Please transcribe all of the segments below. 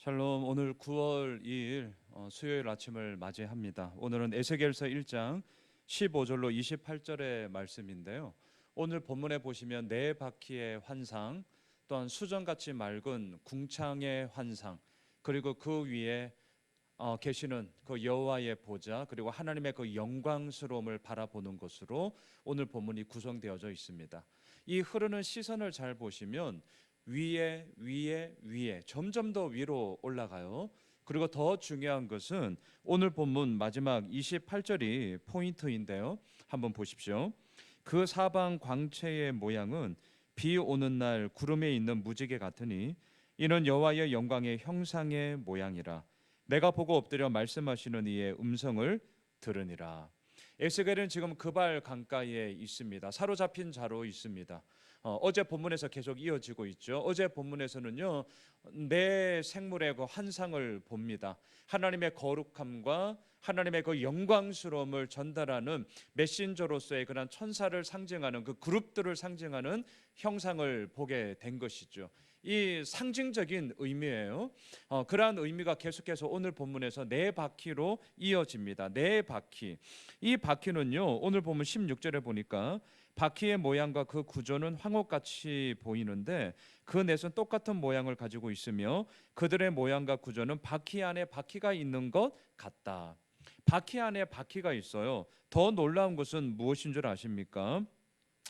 샬롬. 오늘 9월 2일 수요일 아침을 맞이합니다. 오늘은 에스겔서 1장 15절로 28절의 말씀인데요. 오늘 본문에 보시면 네 바퀴의 환상, 또한 수정같이 맑은 궁창의 환상, 그리고 그 위에 계시는 그 여호와의 보좌, 그리고 하나님의 그 영광스러움을 바라보는 것으로 오늘 본문이 구성되어져 있습니다. 이 흐르는 시선을 잘 보시면 위에 점점 더 위로 올라가요. 그리고 더 중요한 것은 오늘 본문 마지막 28절이 포인트인데요. 한번 보십시오. 그 사방 광채의 모양은 비 오는 날 구름에 있는 무지개 같으니 이는 여호와의 영광의 형상의 모양이라. 내가 보고 엎드려 말씀하시는 이의 음성을 들으니라. 에스겔은 지금 그발 강가에 있습니다. 사로잡힌 자로 있습니다. 어제 본문에서 계속 이어지고 있죠. 어제 본문에서는요, 내 생물의 그 환상을 봅니다. 하나님의 거룩함과 하나님의 그 영광스러움을 전달하는 메신저로서의 그런 천사를 상징하는 그 그룹들을 상징하는 형상을 보게 된 것이죠. 이 상징적인 의미예요. 그러한 의미가 계속해서 오늘 본문에서 네 바퀴로 이어집니다. 네 바퀴. 이 바퀴는요, 오늘 보면 16절에 보니까 바퀴의 모양과 그 구조는 황홀같이 보이는데 그 넷은 똑같은 모양을 가지고 있으며 그들의 모양과 구조는 바퀴 안에 바퀴가 있는 것 같다. 바퀴 안에 바퀴가 있어요. 더 놀라운 것은 무엇인 줄 아십니까?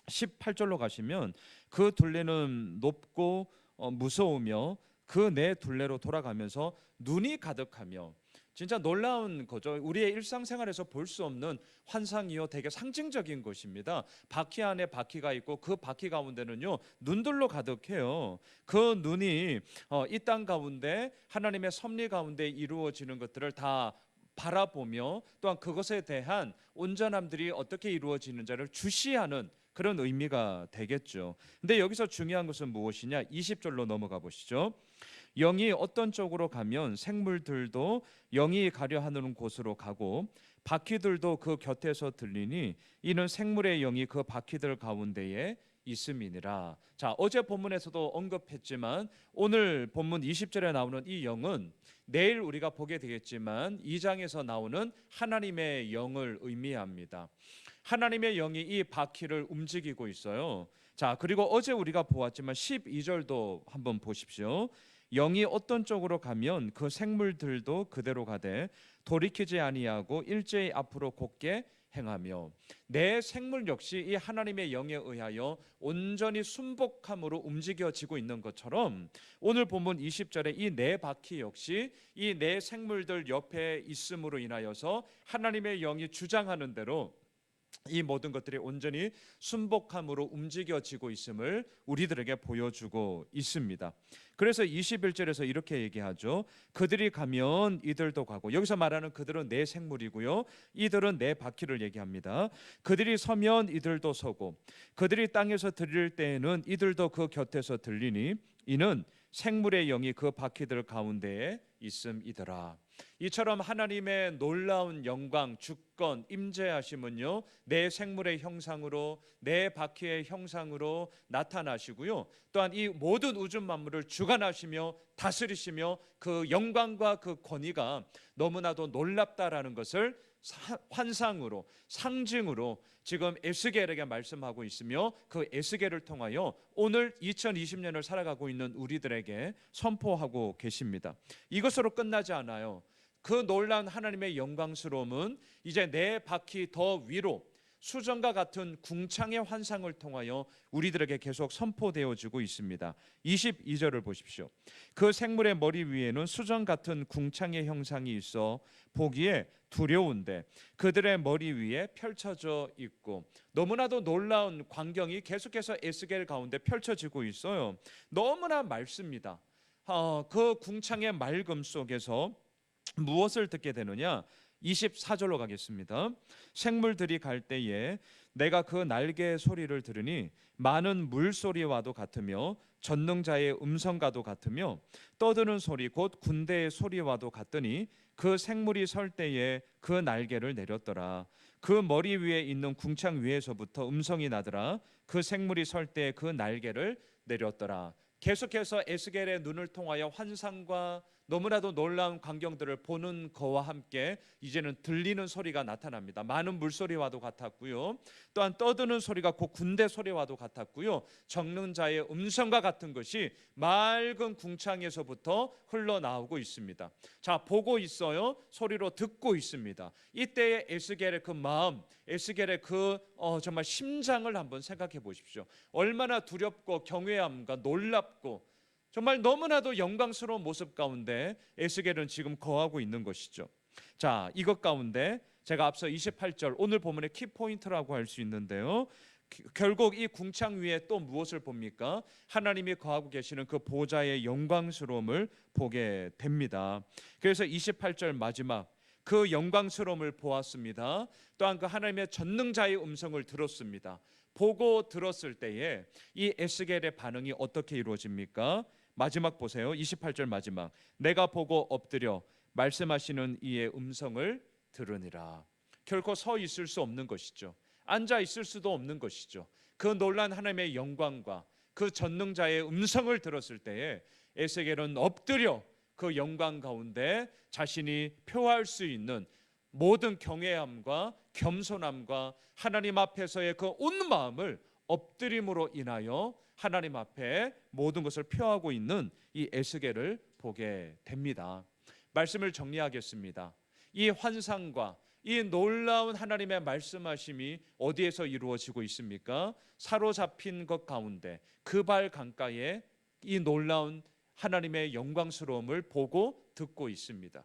18절로 가시면 그 둘레는 높고 무서우며 그 네 둘레로 돌아가면서 눈이 가득하며, 진짜 놀라운 거죠. 우리의 일상생활에서 볼 수 없는 환상이요, 되게 상징적인 것입니다. 바퀴 안에 바퀴가 있고 그 바퀴 가운데는요 눈들로 가득해요. 그 눈이 이 땅 가운데 하나님의 섭리 가운데 이루어지는 것들을 다 바라보며 또한 그것에 대한 온전함들이 어떻게 이루어지는지를 주시하는 그런 의미가 되겠죠. 근데 여기서 중요한 것은 무엇이냐? 20절로 넘어가 보시죠. 영이 어떤 쪽으로 가면 생물들도 영이 가려 하는 곳으로 가고 바퀴들도 그 곁에서 들리니 이는 생물의 영이 그 바퀴들 가운데에 있음이니라. 자, 어제 본문에서도 언급했지만 오늘 본문 20절에 나오는 이 영은 내일 우리가 보게 되겠지만 2장에서 나오는 하나님의 영을 의미합니다. 하나님의 영이 이 바퀴를 움직이고 있어요. 자, 그리고 어제 우리가 보았지만 12절도 한번 보십시오. 영이 어떤 쪽으로 가면 그 생물들도 그대로 가되 돌이키지 아니하고 일제히 앞으로 곧게 행하며, 내 생물 역시 이 하나님의 영에 의하여 온전히 순복함으로 움직여지고 있는 것처럼 오늘 본문 20절에 이 네 바퀴 역시 이 네 생물들 옆에 있음으로 인하여서 하나님의 영이 주장하는 대로 이 모든 것들이 온전히 순복함으로 움직여지고 있음을 우리들에게 보여주고 있습니다. 그래서 21절에서 이렇게 얘기하죠. 그들이 가면 이들도 가고, 여기서 말하는 그들은 내 생물이고요, 이들은 내 바퀴를 얘기합니다. 그들이 서면 이들도 서고 그들이 땅에서 들릴 때에는 이들도 그 곁에서 들리니 이는 생물의 영이 그 바퀴들 가운데에 있음이더라. 이처럼 하나님의 놀라운 영광, 주권, 임재하심은요 내 생물의 형상으로, 내 바퀴의 형상으로 나타나시고요, 또한 이 모든 우주 만물을 주관하시며 다스리시며 그 영광과 그 권위가 너무나도 놀랍다라는 것을 환상으로, 상징으로 지금 에스겔에게 말씀하고 있으며 그 에스겔을 통하여 오늘 2020년을 살아가고 있는 우리들에게 선포하고 계십니다. 이것으로 끝나지 않아요. 그 놀라운 하나님의 영광스러움은 이제 네 바퀴 더 위로 수정과 같은 궁창의 환상을 통하여 우리들에게 계속 선포되어지고 있습니다. 22절을 보십시오. 그 생물의 머리 위에는 수정 같은 궁창의 형상이 있어 보기에 두려운데 그들의 머리 위에 펼쳐져 있고, 너무나도 놀라운 광경이 계속해서 에스겔 가운데 펼쳐지고 있어요. 너무나 맑습니다. 그 궁창의 맑음 속에서 무엇을 듣게 되느냐? 24절로 가겠습니다. 생물들이 갈 때에 내가 그 날개의 소리를 들으니 많은 물소리와도 같으며 전능자의 음성과도 같으며 떠드는 소리 곧 군대의 소리와도 같더니 그 생물이 설 때에 그 날개를 내렸더라. 그 머리 위에 있는 궁창 위에서부터 음성이 나더라. 그 생물이 설 때에 그 날개를 내렸더라. 계속해서 에스겔의 눈을 통하여 환상과 너무나도 놀라운 광경들을 보는 거와 함께 이제는 들리는 소리가 나타납니다. 많은 물소리와도 같았고요. 또한 떠드는 소리가 곧 군대 소리와도 같았고요. 적는 자의 음성과 같은 것이 맑은 궁창에서부터 흘러나오고 있습니다. 자, 보고 있어요. 소리로 듣고 있습니다. 이때의 에스겔의 그 마음, 에스겔의 그 정말 심장을 한번 생각해 보십시오. 얼마나 두렵고 경외함과 놀랍고 정말 너무나도 영광스러운 모습 가운데 에스겔은 지금 거하고 있는 것이죠. 자, 이것 가운데 제가 앞서 28절 오늘 본문의 키포인트라고 할 수 있는데요. 결국 이 궁창 위에 또 무엇을 봅니까? 하나님이 거하고 계시는 그 보좌의 영광스러움을 보게 됩니다. 그래서 28절 마지막 그 영광스러움을 보았습니다. 또한 그 하나님의 전능자의 음성을 들었습니다. 보고 들었을 때에 이 에스겔의 반응이 어떻게 이루어집니까? 마지막 보세요. 28절 마지막. 내가 보고 엎드려 말씀하시는 이의 음성을 들으니라. 결코 서 있을 수 없는 것이죠. 앉아 있을 수도 없는 것이죠. 그 놀란 하나님의 영광과 그 전능자의 음성을 들었을 때에 에스겔은 엎드려 그 영광 가운데 자신이 표할 수 있는 모든 경외함과 겸손함과 하나님 앞에서의 그 온 마음을 엎드림으로 인하여 하나님 앞에 모든 것을 표하고 있는 이 에스겔을 보게 됩니다. 말씀을 정리하겠습니다. 이 환상과 이 놀라운 하나님의 말씀하심이 어디에서 이루어지고 있습니까? 사로잡힌 것 가운데 그 발 강가에 이 놀라운 하나님의 영광스러움을 보고 듣고 있습니다.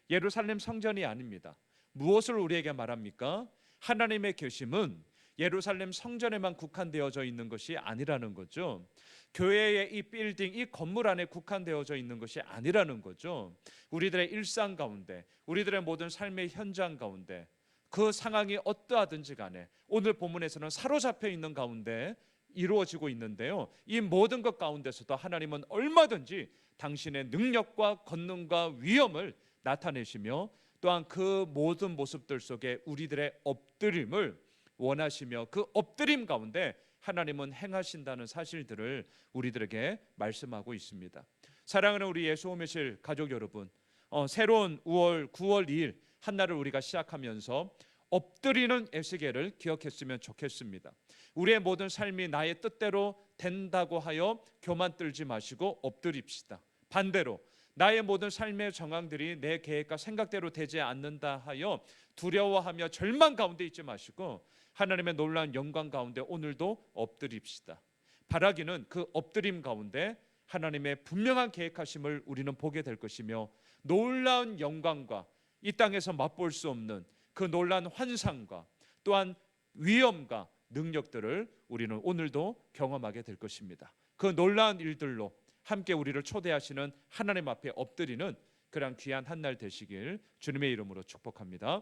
예루살렘 성전이 아닙니다. 무엇을 우리에게 말합니까? 하나님의 계심은 예루살렘 성전에만 국한되어져 있는 것이 아니라는 거죠. 교회의 이 빌딩, 이 건물 안에 국한되어져 있는 것이 아니라는 거죠. 우리들의 일상 가운데, 우리들의 모든 삶의 현장 가운데 그 상황이 어떠하든지 간에 오늘 본문에서는 사로잡혀 있는 가운데 이루어지고 있는데요. 이 모든 것 가운데서도 하나님은 얼마든지 당신의 능력과 권능과 위엄을 나타내시며 또한 그 모든 모습들 속에 우리들의 엎드림을 원하시며 그 엎드림 가운데 하나님은 행하신다는 사실들을 우리들에게 말씀하고 있습니다. 사랑하는 우리 예수 오매실 가족 여러분, 새로운 9월 2일 한날을 우리가 시작하면서 엎드리는 에스겔을 기억했으면 좋겠습니다. 우리의 모든 삶이 나의 뜻대로 된다고 하여 교만 떨지 마시고 엎드립시다. 반대로 나의 모든 삶의 정황들이 내 계획과 생각대로 되지 않는다 하여 두려워하며 절망 가운데 있지 마시고 하나님의 놀라운 영광 가운데 오늘도 엎드립시다. 바라기는 그 엎드림 가운데 하나님의 분명한 계획하심을 우리는 보게 될 것이며 놀라운 영광과 이 땅에서 맛볼 수 없는 그 놀라운 환상과 또한 위엄과 능력들을 우리는 오늘도 경험하게 될 것입니다. 그 놀라운 일들로 함께 우리를 초대하시는 하나님 앞에 엎드리는 그런 귀한 한 날 되시길 주님의 이름으로 축복합니다.